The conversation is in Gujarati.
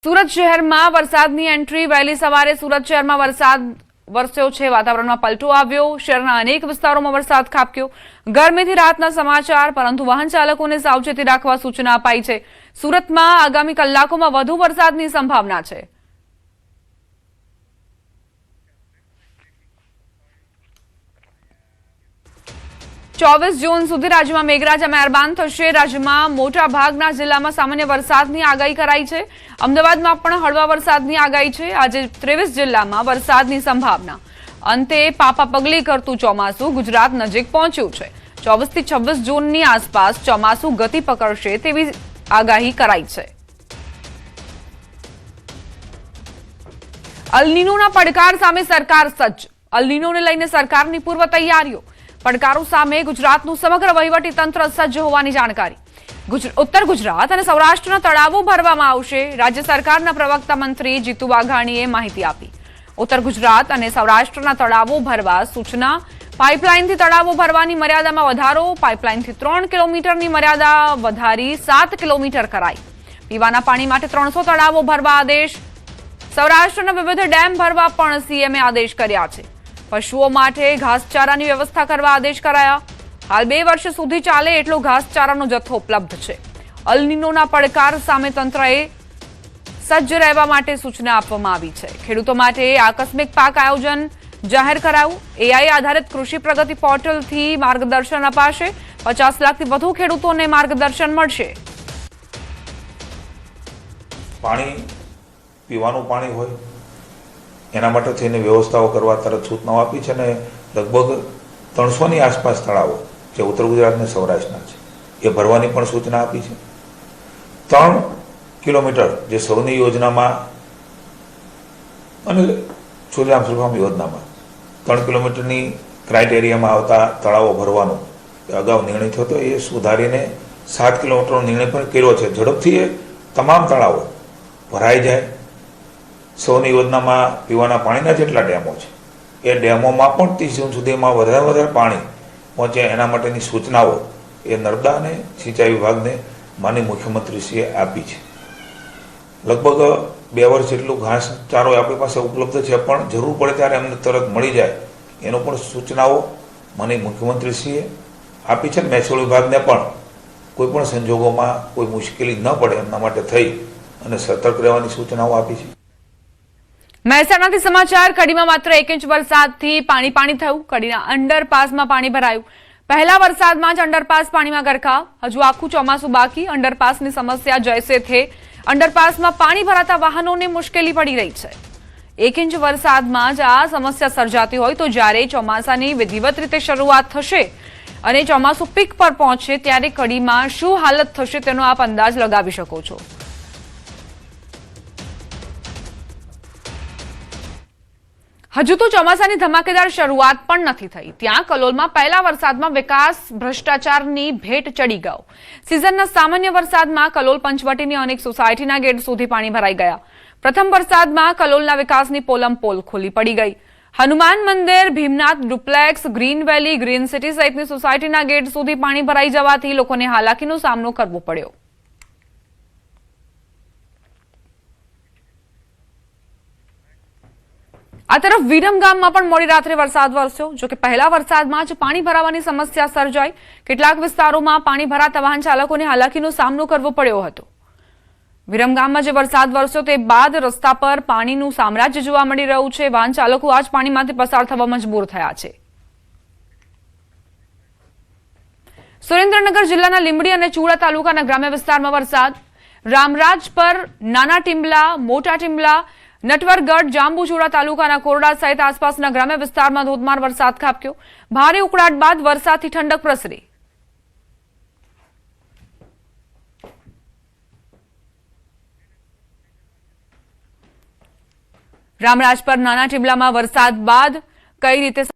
સુરત શહેરમાં વરસાદની એન્ટ્રી વહેલી સવારે સુરત શહેરમાં વરસાદ વરસ્યો છે। વાતાવરણમાં પલટો આવ્યો। શહેરના અનેક વિસ્તારોમાં વરસાદ ખાબક્યો। ગરમીથી રાહતના સમાચાર, પરંતુ વાહન ચાલકોને સાવચેતી રાખવા સૂચના અપાઈ છે। સુરતમાં આગામી કલાકોમાં વધુ વરસાદની સંભાવના છે। ચોવીસ જૂન સુધી રાજ્યમાં મેઘરાજા મહેરબાન થશે। રાજ્યમાં મોટા ભાગના જિલ્લામાં સામાન્ય વરસાદની આગાહી કરાઈ છે। અમદાવાદમાં પણ હળવા વરસાદની આગાહી છે। આજે 23 જિલ્લામાં વરસાદની સંભાવના। અંતે પાપા પગલી કરતું ચોમાસું ગુજરાત નજીક પહોંચ્યું છે। 24 થી 26 જૂનની આસપાસ ચોમાસું ગતિ પકડશે તેવી આગાહી કરાઈ છે। અલ નીનોના પડકાર સામે સરકાર સજ્જ। અલ નીનોને લઈને સરકારની પૂર્વ તૈયારીઓ। પડકારો સામે ગુજરાતનું સમગ્ર વહીવટી તંત્ર સજ્જ હોવાની જાણકારી। ઉત્તર ગુજરાત અને સૌરાષ્ટ્રના તળાવો ભરવામાં આવશે। રાજ્ય સરકારના પ્રવક્તા મંત્રી જીતુ વાઘાણીએ માહિતી આપી। ઉત્તર ગુજરાત અને સૌરાષ્ટ્રના તળાવો ભરવા સૂચના। પાઇપલાઇનથી તળાવો ભરવાની મર્યાદામાં વધારો। પાઇપલાઇનથી 3 કિલોમીટરની મર્યાદા વધારી 7 કિલોમીટર કરાઈ। પીવાના પાણી માટે 300 તળાવો ભરવા આદેશ। સૌરાષ્ટ્રના વિવિધ ડેમ ભરવા પણ સીએમએ આદેશ કર્યા છે। પશુઓ માટે ઘાસચારાની વ્યવસ્થા કરવા આદેશ કરાયા। હાલ 2 વર્ષ સુધી ચાલે એટલો ઘાસચારાનો જથ્થો ઉપલબ્ધ છે। અલ નીનોના પડકાર સામે તંત્રએ સજ્જ રહેવા માટે સૂચના આપવામાં આવી છે। ખેડૂતો માટે આકસ્મિક પાક આયોજન જાહેર કરાયું। એઆઈ આધારિત કૃષિ પ્રગતિ પોર્ટલથી માર્ગદર્શન અપાશે। 50 લાખથી વધુ ખેડૂતોને માર્ગદર્શન મળશે। પાણી પીવાનું પાણી હોય એના માટે થઈને વ્યવસ્થાઓ કરવા તરત સૂચનાઓ આપી છે। અને લગભગ 300ની આસપાસ તળાવો જે ઉત્તર ગુજરાત અને સૌરાષ્ટ્રના છે એ ભરવાની પણ સૂચના આપી છે। 3 કિલોમીટર જે સૌની યોજનામાં અને સૂર્યામ સુફામ યોજનામાં 3 કિલોમીટરની ક્રાઇટેરિયામાં આવતા તળાવો ભરવાનો અગાઉ નિર્ણય થયો હતો, એ સુધારીને 7 કિલોમીટરનો નિર્ણય પણ કર્યો છે। ઝડપથી એ તમામ તળાવો ભરાઈ જાય। સૌની યોજનામાં પીવાના પાણીના જેટલા ડેમો છે એ ડેમોમાં પણ 30 જૂન સુધીમાં વધારે પાણી પહોંચે એના માટેની સૂચનાઓ એ નર્મદા અને સિંચાઈ વિભાગને માનનીય મુખ્યમંત્રીશ્રીએ આપી છે। લગભગ 2 વર્ષ જેટલું ઘાસચારો આપણી પાસે ઉપલબ્ધ છે, પણ જરૂર પડે ત્યારે એમને તરત મળી જાય એનો પણ સૂચનાઓ માનનીય મુખ્યમંત્રીશ્રીએ આપી છે। મહેસૂલ વિભાગને પણ કોઈ પણ સંજોગોમાં કોઈ મુશ્કેલી ન પડે એમના માટે થઈ અને સતર્ક રહેવાની સૂચનાઓ આપી છે। મહેસાણાથી સમાચાર। કડીમાં માત્ર 1 ઇંચ વરસાદથી પાણી થયું। કડીના અંડરપાસમાં પાણી ભરાયું। પહેલા વરસાદમાં જ અંડરપાસ પાણીમાં ગરકાવ। હજુ આખું ચોમાસું બાકી। અંડરપાસની સમસ્યા જૈસે થે। અંડરપાસમાં પાણી ભરાતા વાહનોને મુશ્કેલી પડી રહી છે। 1 ઇંચ વરસાદમાં જ આ સમસ્યા સર્જાતી હોય તો જ્યારે ચોમાસાની વિધિવત રીતે શરૂઆત થશે અને ચોમાસું પીક પર પહોંચે ત્યારે કડીમાં શું હાલત થશે તેનો આપ અંદાજ લગાવી શકો છો। હજુ તો ચોમાસાની ધમાકેદાર શરૂઆત પણ નથી થઈ, ત્યાં કલોલમાં પહેલા વરસાદમાં વિકાસ ભ્રષ્ટાચારની ભેટ ચડી ગયો। સિઝનના સામાન્ય વરસાદમાં કલોલ પંચવટીની અનેક સોસાયટીના ગેટ સુધી પાણી ભરાઈ ગયા। પ્રથમ વરસાદમાં કલોલના વિકાસની પોલ ખુલ્લી પડી ગઈ। હનુમાન મંદિર, ભીમનાથ ડુપ્લેક્સ, ગ્રીન વેલી, ગ્રીન સિટી સહિતની સોસાયટીના ગેટ સુધી પાણી ભરાઈ જવાથી લોકોને હાલાકીનો સામનો કરવો પડ્યો। આ તરફ વિરમગામમાં પણ મોડી રાત્રે વરસાદ વરસ્યો। જો કે પહેલા વરસાદમાં જ પાણી ભરાવાની સમસ્યા સર્જાઈ। કેટલાક વિસ્તારોમાં પાણી ભરાતા વાહન ચાલકોને હાલાકીનો સામનો કરવો પડ્યો હતો। વિરમગામમાં જે વરસાદ વરસ્યો તે બાદ રસ્તા પર પાણીનું સામ્રાજ્ય જોવા મળી રહ્યું છે। વાહન ચાલકો આ જ પાણીમાંથી પસાર થવા મજબૂર થયા છે। સુરેન્દ્રનગર જિલ્લાના લીંબડી અને ચુડા તાલુકાના ગ્રામ્ય વિસ્તારમાં વરસાદ। રામરાજપર, નાના ટીમ્બલા, મોટા ટીમ્બલા, નટવરગઢ, જાંબુચોડા તાલુકાના કોરડા સહિત આસપાસના ગ્રામ્ય વિસ્તારમાં ધોધમાર વરસાદ ખાબક્યો। ભારે ઉકળાટ બાદ વરસાદથી ઠંડક પ્રસરી। રામરાજપર, નાના ટીમ્બલામાં વરસાદ બાદ કઈ રીતે